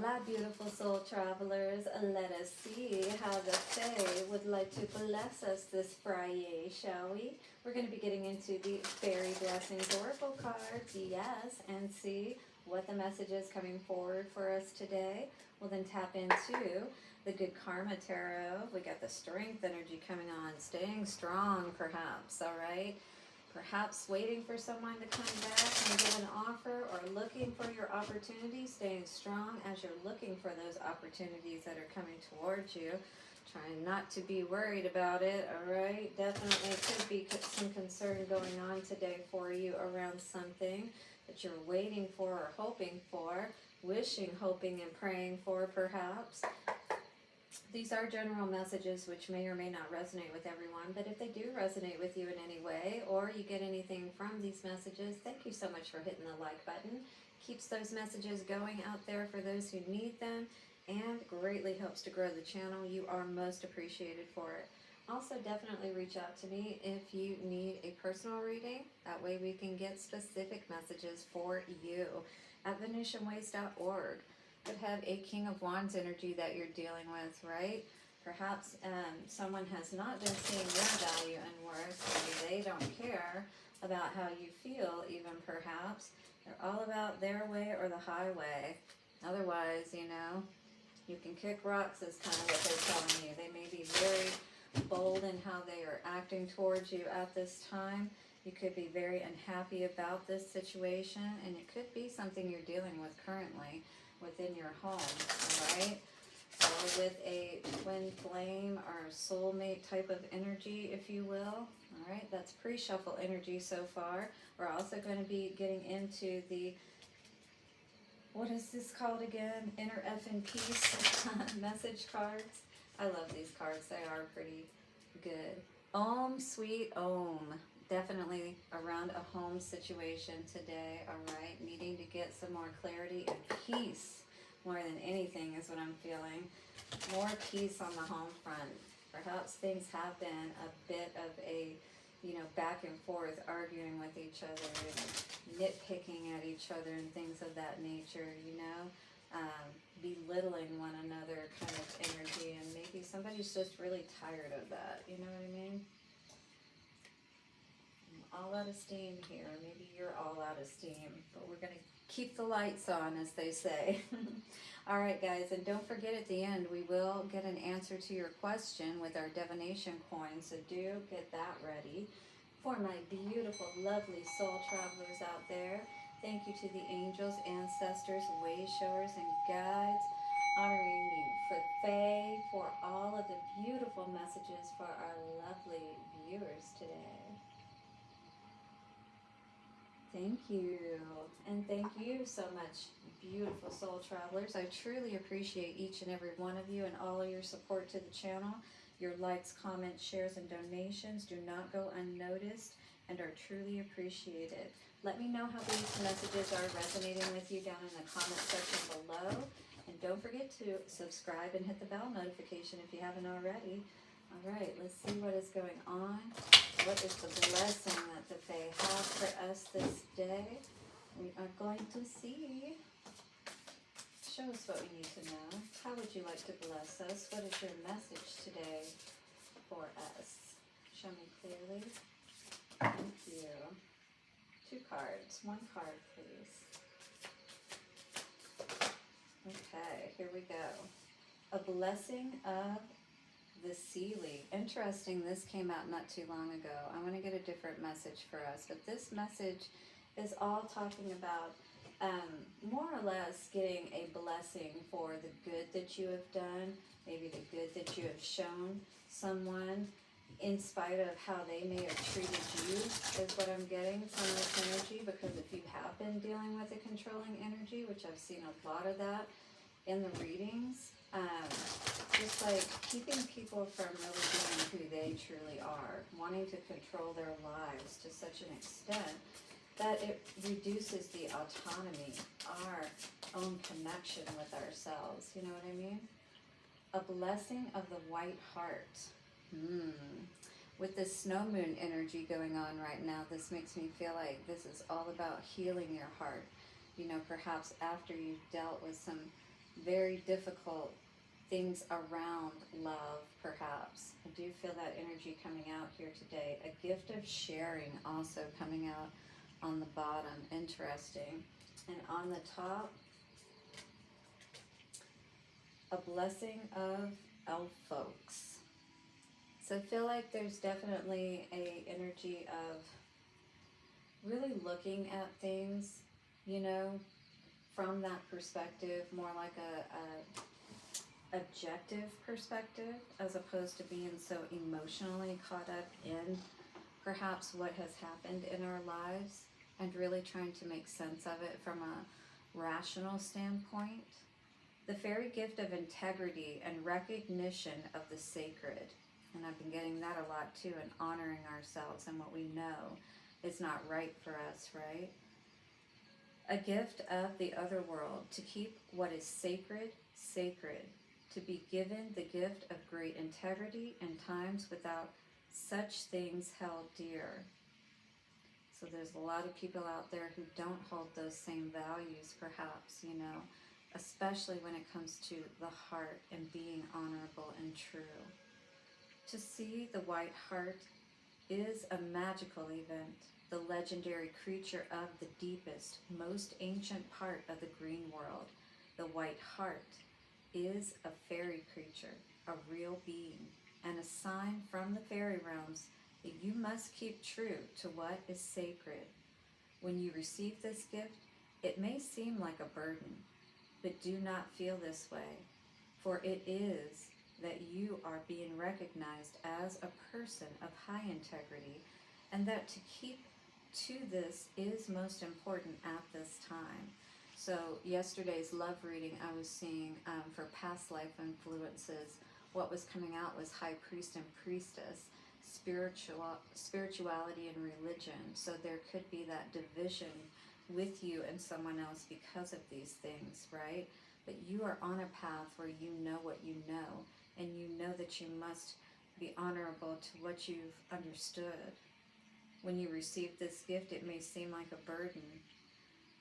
Hola, beautiful soul travelers. Let us see how the Fae would like to bless us this Friday, shall we? We're going to be getting into the Fairy Blessings Oracle cards, yes, and see what the message is coming forward for us today. We'll then tap into the Good Karma Tarot. We got the Strength energy coming on, staying strong perhaps, all right? Perhaps waiting for someone to come back and give an offer, or looking for your opportunity, staying strong as you're looking for those opportunities that are coming towards you. Trying not to be worried about it, all right? Definitely could be some concern going on today for you around something that you're waiting for or hoping for, wishing, hoping, and praying for perhaps. These are general messages which may or may not resonate with everyone, but if they do resonate with you in any way, or you get anything from these messages, thank you so much for hitting the like button. Keeps those messages going out there for those who need them, and greatly helps to grow the channel. You are most appreciated for it. Also, definitely reach out to me if you need a personal reading. That way we can get specific messages for you at VenetianWays.org. Could have a King of Wands energy that you're dealing with, right? Perhaps someone has not been seeing your value and worth. Maybe they don't care about how you feel, even perhaps. They're all about their way or the highway. Otherwise, you know, you can kick rocks is kind of what they're telling you. They may be very bold in how they are acting towards you at this time. You could be very unhappy about this situation, and it could be something you're dealing with currently within your home, all right? Or with a twin flame or soulmate type of energy, if you will. All right, that's pre-shuffle energy so far. We're also going to be getting into the, what is this called again? Inner effing peace message cards. I love these cards. They are pretty good. Om, sweet Om. Definitely around a home situation today, all right? Needing to get some more clarity and peace more than anything is what I'm feeling. More peace on the home front. Perhaps things have been a bit of a, you know, back and forth, arguing with each other and nitpicking at each other and things of that nature, you know? Belittling one another kind of energy, and maybe somebody's just really tired of that, you know what I mean? All out of steam here. Maybe you're all out of steam, but we're going to keep the lights on, as they say. All right, guys, and don't forget at the end, we will get an answer to your question with our divination coin, so do get that ready. For my beautiful, lovely soul travelers out there, thank you to the angels, ancestors, way showers, and guides, honoring you for Faye, for all of the beautiful messages for our lovely viewers today. Thank you. And thank you so much, beautiful soul travelers. I truly appreciate each and every one of you and all of your support to the channel. Your likes, comments, shares, and donations do not go unnoticed and are truly appreciated. Let me know how these messages are resonating with you down in the comment section below. And don't forget to subscribe and hit the bell notification if you haven't already. All right, let's see what is going on. What is the blessing that the Fae have for us this day? We are going to see. Show us what we need to know. How would you like to bless us? What is your message today for us? Show me clearly. Thank you. 2 cards. 1 card, please. Okay, here we go. A blessing of the Sealy. Interesting, this came out not too long ago. I want to get a different message for us, but this message is all talking about more or less getting a blessing for the good that you have done, maybe the good that you have shown someone, in spite of how they may have treated you, is what I'm getting from this energy, because if you have been dealing with a controlling energy, which I've seen a lot of that in the readings, just like keeping people from really being who they truly are, wanting to control their lives to such an extent that it reduces the autonomy, our own connection with ourselves. You know what I mean? A blessing of the white heart. With this snow moon energy going on right now, this makes me feel like this is all about healing your heart. You know, perhaps after you've dealt with some very difficult things around love, perhaps. I do feel that energy coming out here today. A gift of sharing also coming out on the bottom. Interesting. And on the top, a blessing of elf folks. So I feel like there's definitely a energy of really looking at things, you know, from that perspective, more like a objective perspective, as opposed to being so emotionally caught up in perhaps what has happened in our lives, and really trying to make sense of it from a rational standpoint. The fairy gift of integrity and recognition of the sacred. And I've been getting that a lot too, and honoring ourselves and what we know is not right for us, right? A gift of the other world, to keep what is sacred, sacred, to be given the gift of great integrity in times without such things held dear. So there's a lot of people out there who don't hold those same values, perhaps, you know, especially when it comes to the heart and being honorable and true. To see the white hart is a magical event, the legendary creature of the deepest, most ancient part of the green world. The white hart is a fairy creature, a real being, and a sign from the fairy realms that you must keep true to what is sacred. When you receive this gift, it may seem like a burden, but do not feel this way, for it is that you are being recognized as a person of high integrity, and that to keep to this is most important at this time. So yesterday's love reading, I was seeing for past life influences, what was coming out was high priest and priestess, spirituality and religion. So there could be that division with you and someone else because of these things, right? But you are on a path where you know what you know, and you know that you must be honorable to what you've understood. When you receive this gift, it may seem like a burden,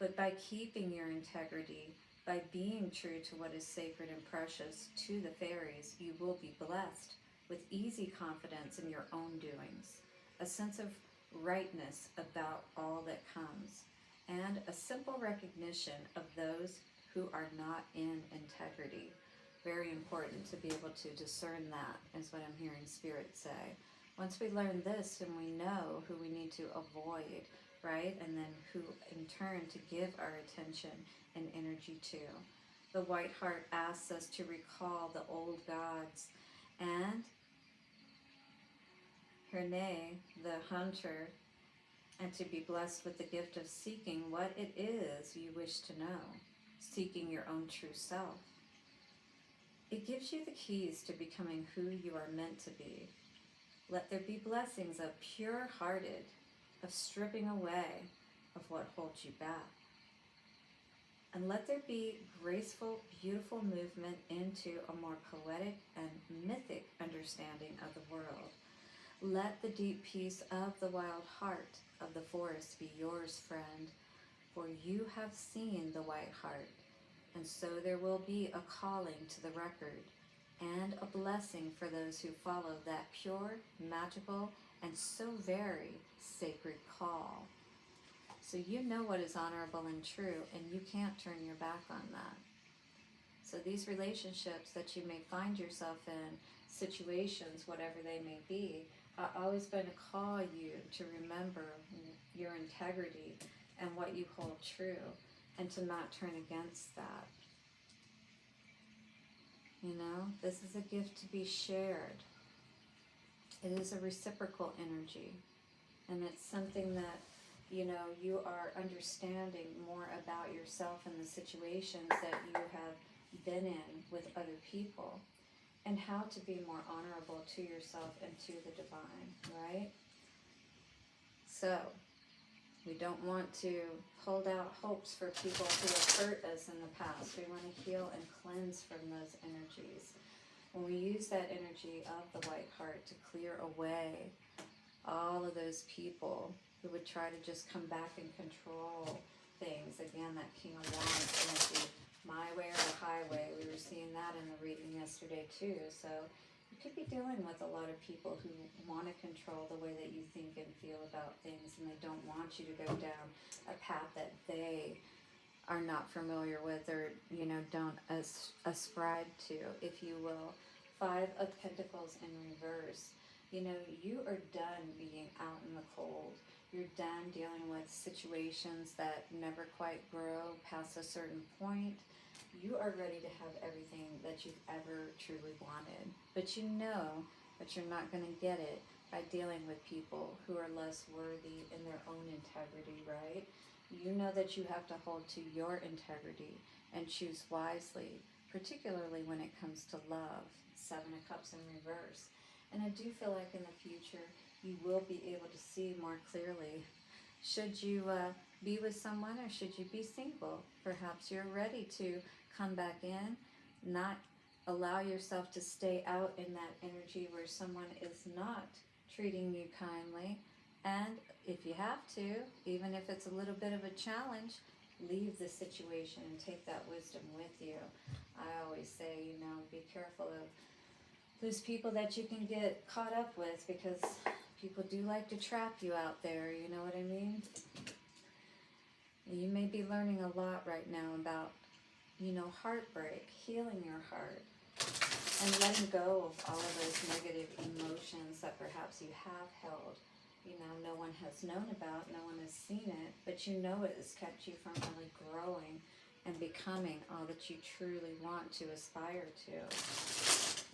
but by keeping your integrity, by being true to what is sacred and precious to the fairies, you will be blessed with easy confidence in your own doings, a sense of rightness about all that comes, and a simple recognition of those who are not in integrity. Very important to be able to discern that, is what I'm hearing Spirit say. Once we learn this and we know who we need to avoid, right? And then who in turn to give our attention and energy to. The white hart asks us to recall the old gods, and Herne, the hunter, and to be blessed with the gift of seeking what it is you wish to know, seeking your own true self. It gives you the keys to becoming who you are meant to be. Let there be blessings of pure-hearted, of stripping away of what holds you back. And let there be graceful, beautiful movement into a more poetic and mythic understanding of the world. Let the deep peace of the wild heart of the forest be yours, friend, for you have seen the white hart, and so there will be a calling to the record, and a blessing for those who follow that pure, magical, and so very sacred call. So you know what is honorable and true, and you can't turn your back on that. So these relationships that you may find yourself in, situations, whatever they may be, are always going to call you to remember your integrity and what you hold true, and to not turn against that. You know, this is a gift to be shared. It is a reciprocal energy, and it's something that, you know, you are understanding more about yourself and the situations that you have been in with other people, and how to be more honorable to yourself and to the divine, right? So, we don't want to hold out hopes for people who have hurt us in the past. We want to heal and cleanse from those energies. When we use that energy of the white heart to clear away all of those people who would try to just come back and control things, again, that King of Wands energy, my way or the highway. We were seeing that in the reading yesterday too. So you could be dealing with a lot of people who want to control the way that you think and feel about things, and they don't want you to go down a path that they are not familiar with, or don't ascribe to, if you will. Five of Pentacles in reverse. You are done being out in the cold. You're done dealing with situations that never quite grow past a certain point. You are ready to have everything that you've ever truly wanted. But you know that you're not going to get it by dealing with people who are less worthy in their own integrity, right? You know that you have to hold to your integrity and choose wisely, particularly when it comes to love. Seven of Cups in reverse. And I do feel like in the future you will be able to see more clearly. Should you be with someone, or should you be single? Perhaps you're ready to come back in, not allow yourself to stay out in that energy where someone is not treating you kindly. And if you have to, even if it's a little bit of a challenge, leave the situation and take that wisdom with you. I always say, be careful of those people that you can get caught up with, because people do like to trap you out there, you know what I mean? You may be learning a lot right now about, heartbreak, healing your heart, and letting go of all of those negative emotions that perhaps you have held. No one has known about, no one has seen it, but it has kept you from really growing and becoming all that you truly want to aspire to.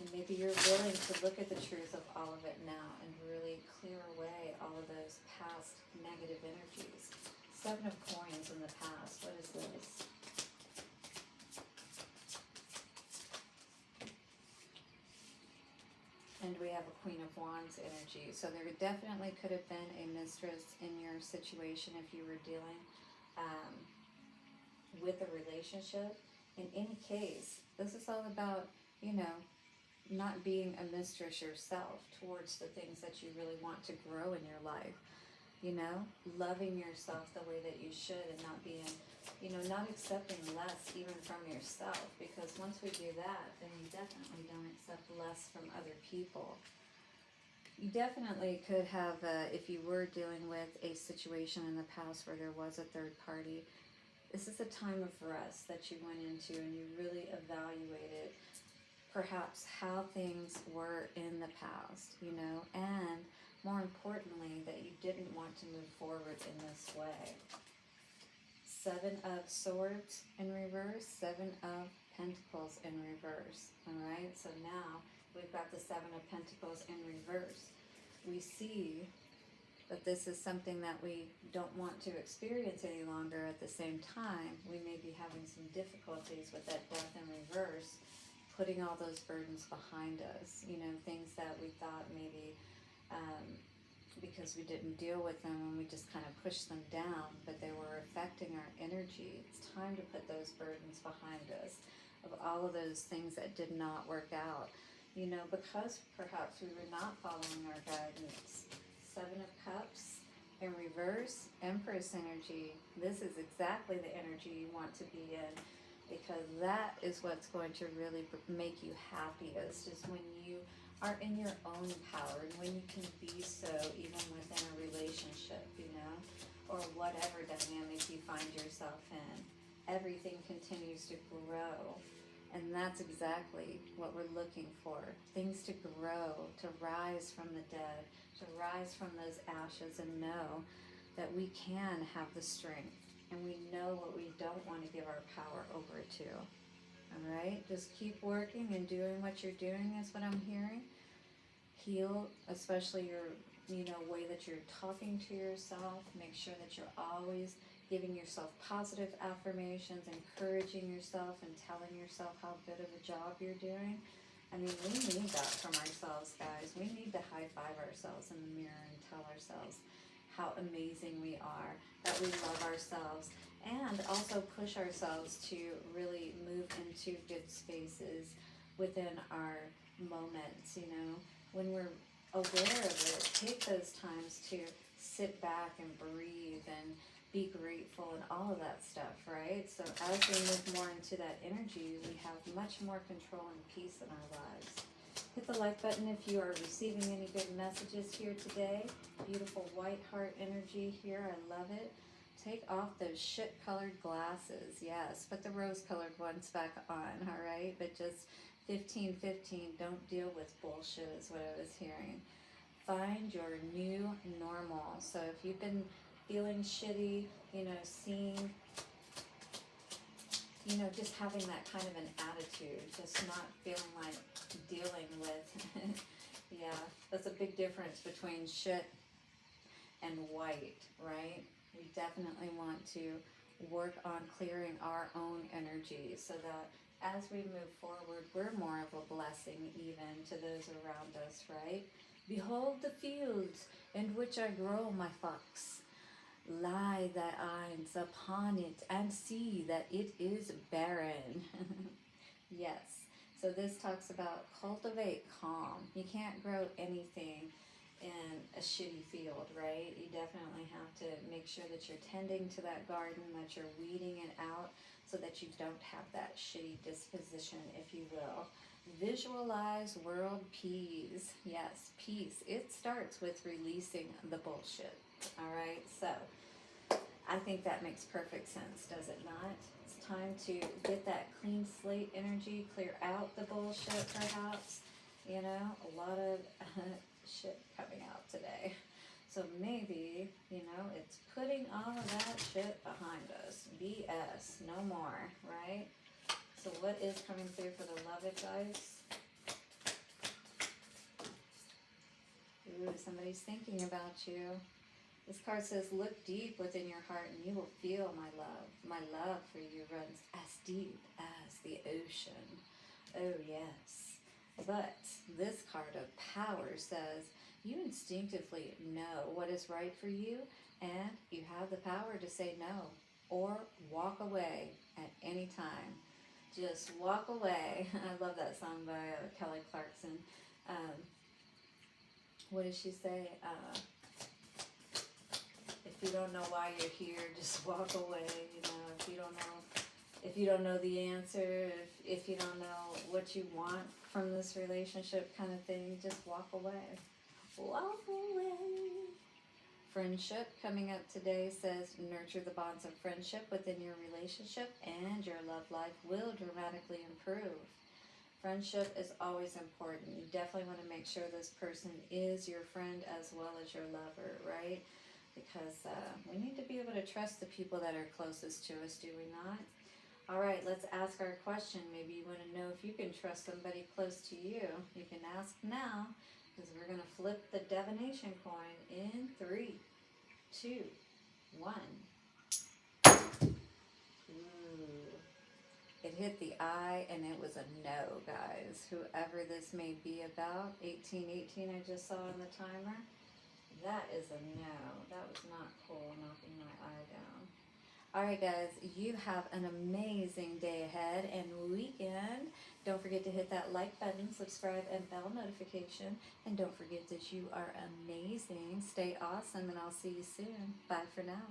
And maybe you're willing to look at the truth of all of it now and really clear away all of those past negative energies. Seven of Coins in the past. What is this? And we have a Queen of Wands energy. So there definitely could have been a mistress in your situation if you were dealing with a relationship. In any case, this is all about, not being a mistress yourself towards the things that you really want to grow in your life. Loving yourself the way that you should, and not being, not accepting less even from yourself, because once we do that, then we definitely don't accept less from other people. You definitely could have, if you were dealing with a situation in the past where there was a third party, this is a time of rest that you went into, and you really evaluated perhaps how things were in the past, and more importantly, that you didn't want to move forward in this way. Seven of Swords in reverse, Seven of Pentacles in reverse. All right, so now we've got the Seven of Pentacles in reverse. We see that this is something that we don't want to experience any longer. At the same time, we may be having some difficulties with that Death in reverse, putting all those burdens behind us, things that we thought maybe because we didn't deal with them and we just kind of pushed them down, but they were affecting our energy. It's time to put those burdens behind us, of all of those things that did not work out, because perhaps we were not following our guidance. Seven of Cups in reverse, Empress energy. This is exactly the energy you want to be in, because that is what's going to really make you happiest, is when you are in your own power, and when you can be so even within a relationship, or whatever dynamic you find yourself in. Everything continues to grow, and that's exactly what we're looking for. Things to grow, to rise from the dead, to rise from those ashes, and know that we can have the strength, and we know what we don't want to give our power over to. All right, just keep working and doing what you're doing is what I'm hearing. Heal, especially your, way that you're talking to yourself. Make sure that you're always giving yourself positive affirmations, encouraging yourself, and telling yourself how good of a job you're doing. I mean, we need that from ourselves, guys. We need to high-five ourselves in the mirror and tell ourselves how amazing we are, that we love ourselves, and also push ourselves to really move into good spaces within our moments, when we're aware of it. Take those times to sit back and breathe and be grateful and all of that stuff, right? So as we move more into that energy, we have much more control and peace in our lives. Hit the like button if you are receiving any good messages here today. Beautiful white heart energy here. I love it. Take off those shit-colored glasses. Yes, put the rose-colored ones back on, all right? But just 15-15, don't deal with bullshit is what I was hearing. Find your new normal. So if you've been feeling shitty, seeing, just having that kind of an attitude, just not feeling like dealing with, yeah, that's a big difference between shit and white, right? We definitely want to work on clearing our own energy so that as we move forward, we're more of a blessing even to those around us, right? Behold the fields in which I grow my fox. Lie thy eyes upon it and see that it is barren. Yes. So this talks about cultivate calm. You can't grow anything in a shitty field, right? You definitely have to make sure that you're tending to that garden, that you're weeding it out so that you don't have that shitty disposition, if you will. Visualize world peace. Yes, peace. It starts with releasing the bullshit. All right, so I think that makes perfect sense, does it not? It's time to get that clean slate energy, clear out the bullshit perhaps. A lot of shit coming out today. So maybe, it's putting all of that shit behind us. BS, no more, right? So what is coming through for the love it, guys? Ooh, somebody's thinking about you. This card says, look deep within your heart and you will feel my love. My love for you runs as deep as the ocean. Oh, yes. But this card of power says, you instinctively know what is right for you and you have the power to say no or walk away at any time. Just walk away. I love that song by Kelly Clarkson. What does she say? If you don't know why you're here, just walk away. If you don't know the answer, if you don't know what you want from this relationship kind of thing, just walk away. Walk away. Friendship coming up today says nurture the bonds of friendship within your relationship and your love life will dramatically improve. Friendship is always important. You definitely want to make sure this person is your friend as well as your lover, right? Because we need to be able to trust the people that are closest to us, do we not? All right, let's ask our question. Maybe you want to know if you can trust somebody close to you. You can ask now, because we're going to flip the divination coin in 3, 2, 1. Ooh. It hit the eye and it was a no, guys. Whoever this may be about, 1818 I just saw on the timer. That is a no. That was not cool, knocking my eye down. Alright guys, you have an amazing day ahead and weekend. Don't forget to hit that like button, subscribe, and bell notification. And don't forget that you are amazing. Stay awesome, and I'll see you soon. Bye for now.